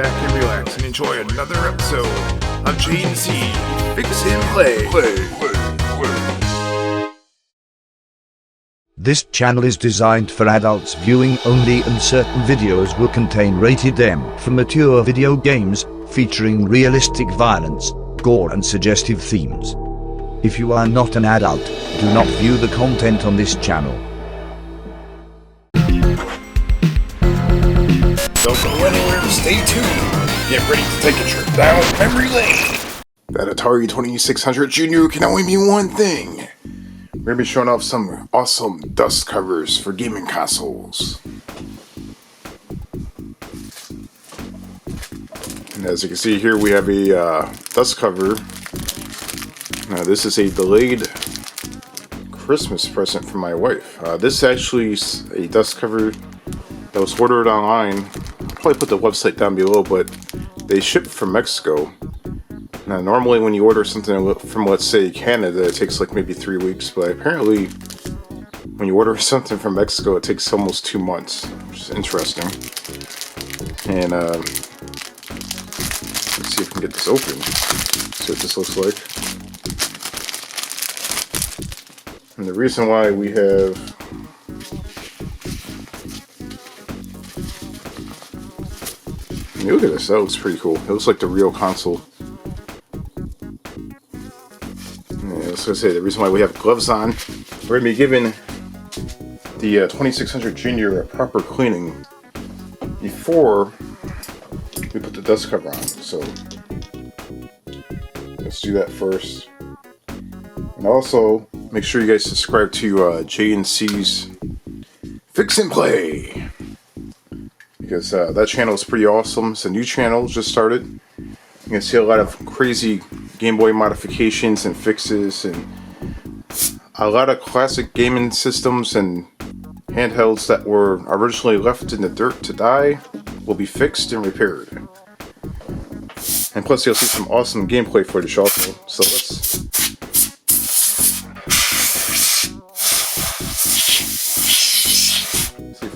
back and relax and enjoy another episode of J&C Fix and Play. This channel is designed for adults viewing only, and certain videos will contain rated M for mature video games featuring realistic violence, gore and suggestive themes. If you are not an adult, do not view the content on this channel. Don't go anywhere, stay tuned. Get ready to take a trip down memory lane. That Atari 2600 Junior can only mean one thing. We're going to be showing off some awesome dust covers for gaming consoles. And as you can see here, we have a dust cover. Now this is a delayed Christmas present from my wife. This is actually a dust cover that was ordered online. I'll probably put the website down below, but they ship from Mexico. Now normally when you order something from, let's say, Canada, it takes like maybe 3 weeks, but apparently when you order something from Mexico, it takes almost 2 months, which is interesting. And let's see if we can get this open, see what this looks like. And the reason why we have look at this, that looks pretty cool. It looks like the real console. Yeah, so I say the reason why we have gloves on, we're going to be giving the 2600 Junior a proper cleaning before we put the dust cover on. So let's do that first. And also, make sure you guys subscribe to J&C's Fix and Play, because that channel is pretty awesome. It's a new channel, just started. You can see a lot of crazy Game Boy modifications and fixes, and a lot of classic gaming systems and handhelds that were originally left in the dirt to die will be fixed and repaired. And plus you'll see some awesome gameplay footage also. So let's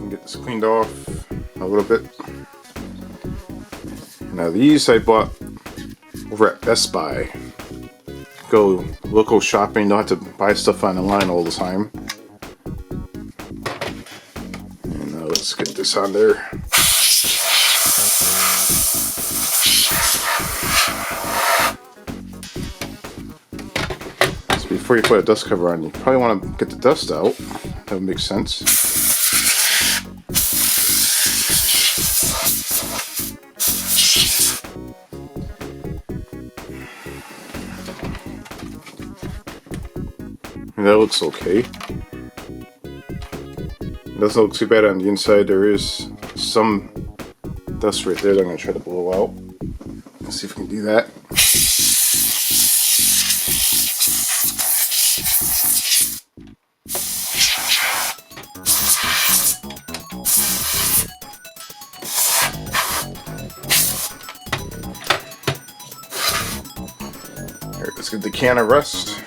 get this cleaned off a little bit. Now these I bought over at Best Buy. Go local shopping, don't have to buy stuff online all the time. And let's get this on there. So before you put a dust cover on, you probably want to get the dust out. That would make sense. That looks okay. It doesn't look too bad on the inside. There is some dust right there that I'm going to try to blow out. Let's see if we can do that. Alright, let's give the can a rest.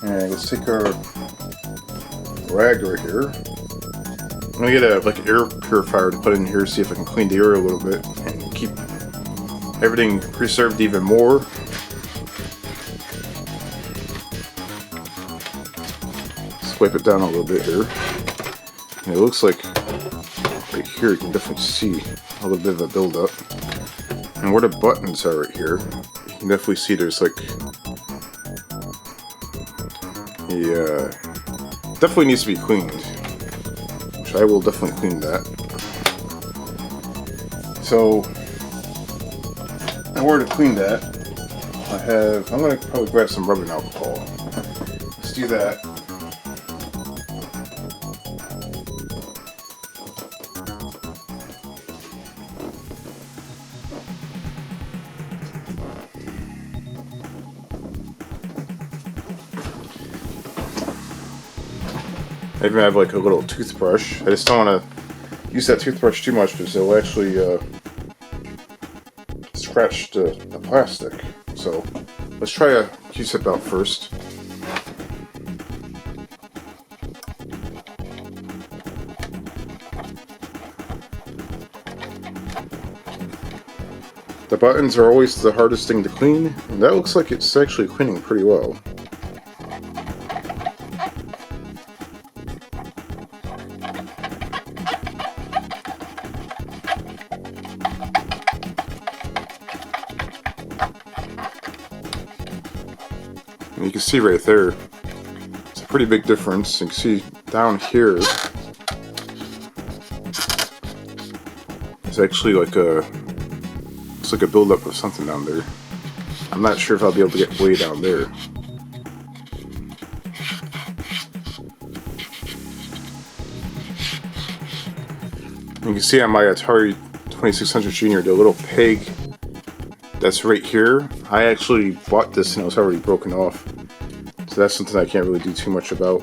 And let's take our rag right here. I'm gonna get a air purifier to put in here, see if I can clean the air a little bit and keep everything preserved even more. Let's wipe it down a little bit here. And it looks like right here you can definitely see a little bit of a buildup. And where the buttons are right here, you can definitely see there's like definitely needs to be cleaned, which I will definitely clean that. So, in order to clean that, I'm going to probably grab some rubbing alcohol. Let's do that. I even have like a little toothbrush. I just don't want to use that toothbrush too much because it'll actually scratch the plastic. So let's try a Q-tip out first. The buttons are always the hardest thing to clean, and that looks like it's actually cleaning pretty well. And you can see right there, it's a pretty big difference. You can see down here, it's actually like a, it's like a buildup of something down there. I'm not sure if I'll be able to get way down there. You can see on my Atari 2600 Junior, the little peg that's right here, I actually bought this and it was already broken off. So that's something I can't really do too much about.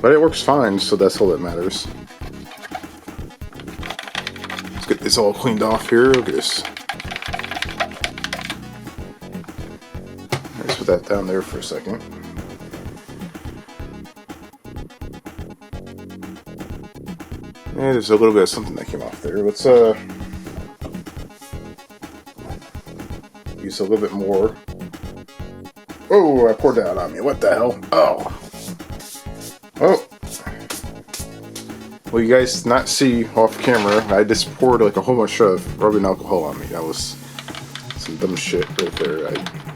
But it works fine, so that's all that matters. Let's get this all cleaned off here. Look at this. Let's put that down there for a second. And there's a little bit of something that came off there. Let's use a little bit more. Oh, I poured that on me. What the hell? Oh. Oh. Well, you guys did not see off camera, I just poured like a whole bunch of rubbing alcohol on me. That was some dumb shit right there. I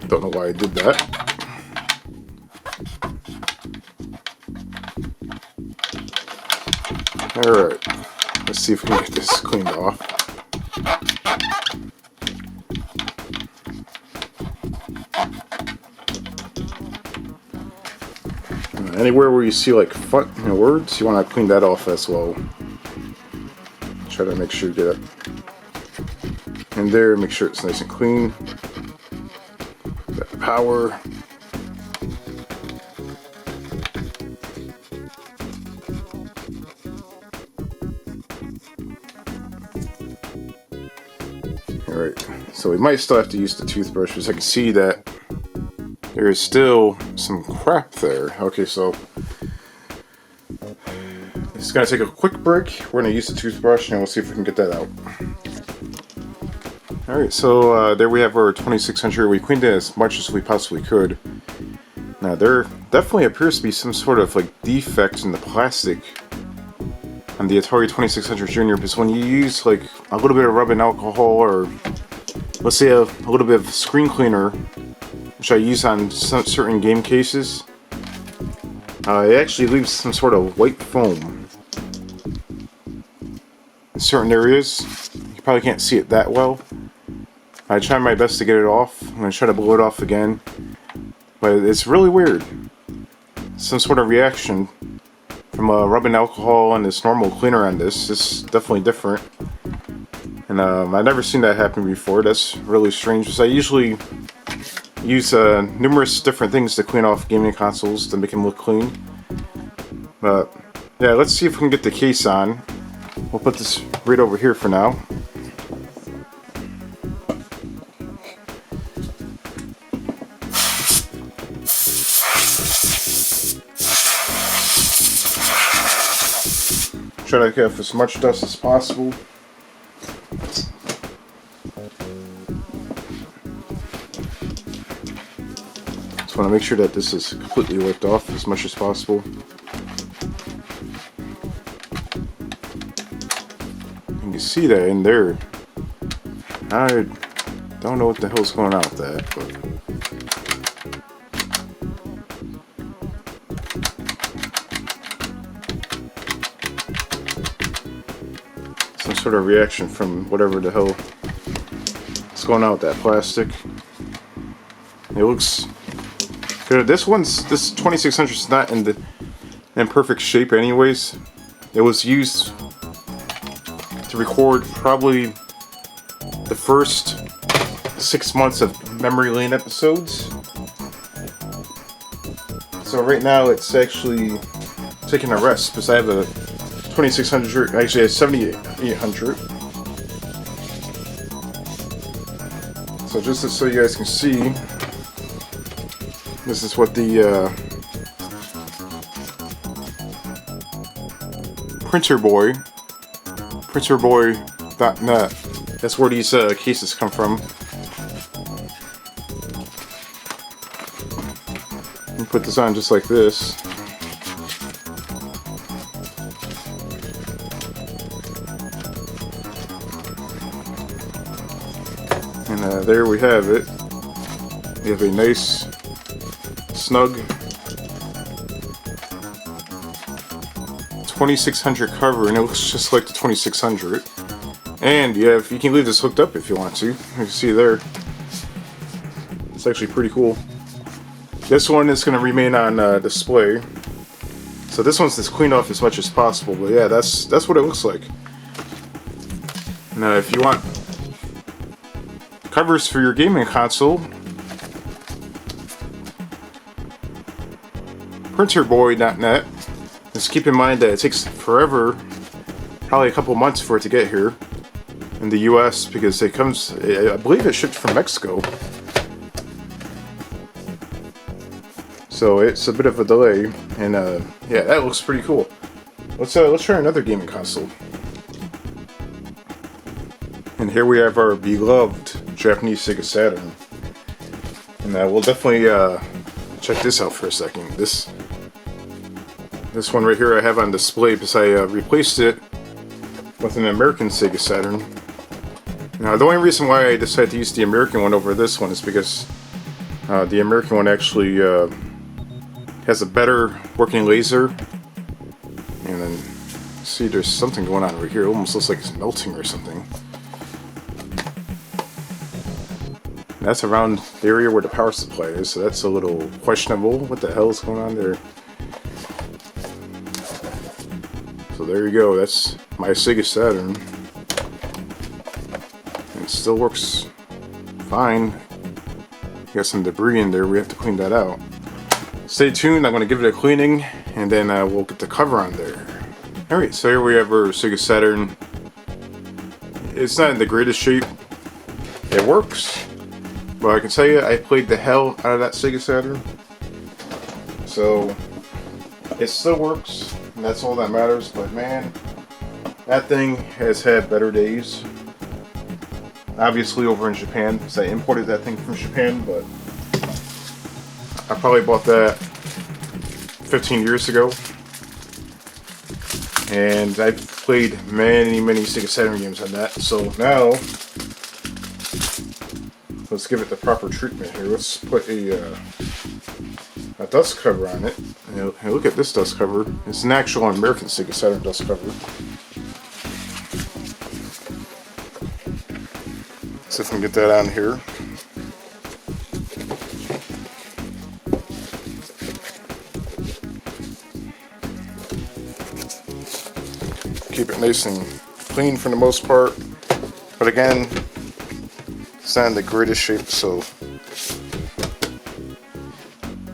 don't know why I did that. Alright. Let's see if we can get this cleaned off. Anywhere where you see like words, you want to clean that off as well. Try to make sure you get it in there, make sure it's nice and clean. Got the power. Alright, so we might still have to use the toothbrush because I can see that there is still some crap there. Okay, so it's going to take a quick break. We're going to use the toothbrush and we'll see if we can get that out. Alright, so there we have our 2600. We cleaned it as much as we possibly could. Now there definitely appears to be some sort of like defect in the plastic on the Atari 2600 Junior, because when you use like a little bit of rubbing alcohol or let's say a little bit of screen cleaner, which I use on some certain game cases, it actually leaves some sort of white foam in certain areas. You probably can't see it that well. I try my best to get it off. I'm going to try to blow it off again. But it's really weird. Some sort of reaction from rubbing alcohol and this normal cleaner on this. It's definitely different. And I've never seen that happen before. That's really strange, because I usually use numerous different things to clean off gaming consoles to make them look clean. But yeah, let's see if we can get the case on. We'll put this right over here for now. Try to get off as much dust as possible. Just want to make sure that this is completely wiped off as much as possible. You can see that in there. I don't know what the hell's going on with that, but some sort of reaction from whatever the hell is going on with that plastic. It looks good. This 2600 is not in perfect shape anyways. It was used to record probably the first 6 months of Memory Lane episodes. So right now it's actually taking a rest because I have a 2600, actually a 7800. So just so you guys can see, this is what the Printer Boy .net. That's where these cases come from. You put this on just like this. And there we have it. We have a nice, snug 2600 cover, and it looks just like the 2600. And yeah, you can leave this hooked up if you want to. You can see there. It's actually pretty cool. This one is going to remain on display. So this one's just cleaned off as much as possible. But yeah, that's what it looks like. Now, if you want covers for your gaming console, printerboy.net. Just keep in mind that it takes forever, probably a couple months for it to get here in the US, because it comes, I believe it shipped from Mexico. So it's a bit of a delay, and yeah, that looks pretty cool. Let's try another gaming console. And here we have our beloved Japanese Sega Saturn. And we'll definitely check this out for a second. This one right here I have on display because I replaced it with an American Sega Saturn. Now, the only reason why I decided to use the American one over this one is because the American one actually has a better working laser. And then, see, there's something going on right here. It almost looks like it's melting or something. And that's around the area where the power supply is, so that's a little questionable. What the hell is going on there? So there you go, that's my Sega Saturn. It still works fine. Got some debris in there, we have to clean that out. Stay tuned, I'm going to give it a cleaning, and then we'll get the cover on there. Alright, so here we have our Sega Saturn. It's not in the greatest shape. It works, but I can tell you, I played the hell out of that Sega Saturn. So, it still works. And that's all that matters, but man, that thing has had better days. Obviously over in Japan, because I imported that thing from Japan, but I probably bought that 15 years ago. And I've played many Sega Saturn games on that, so now let's give it the proper treatment here. Let's put a dust cover on it. And look at this dust cover. It's an actual American Sega Saturn dust cover. See if we can get that on here. Keep it nice and clean for the most part. But again, it's not in the greatest shape, so.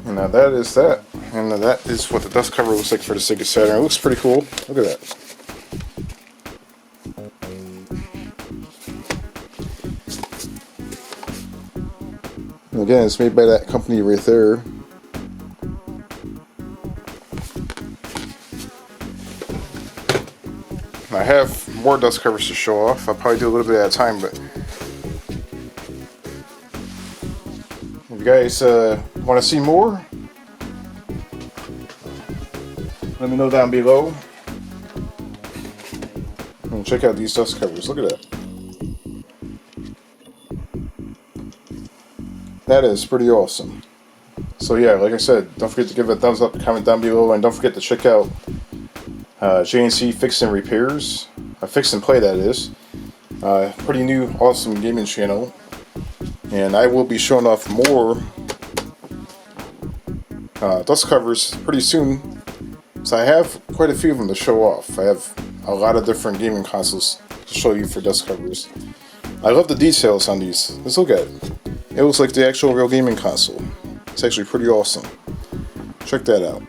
And now that is that. And that is what the dust cover looks like for the Sega Saturn. It looks pretty cool. Look at that. And again, it's made by that company right there. I have more dust covers to show off. I'll probably do a little bit at a time, but if you guys want to see more, let me know down below. And check out these dust covers. Look at that. That is pretty awesome. So yeah, like I said, don't forget to give it a thumbs up, comment down below, and don't forget to check out J&C Fix and Repairs. Fix and Play, that is. Pretty new, awesome gaming channel. And I will be showing off more dust covers pretty soon. So I have quite a few of them to show off. I have a lot of different gaming consoles to show you for dust covers. I love the details on these. Let's look at it. It looks like the actual real gaming console. It's actually pretty awesome. Check that out.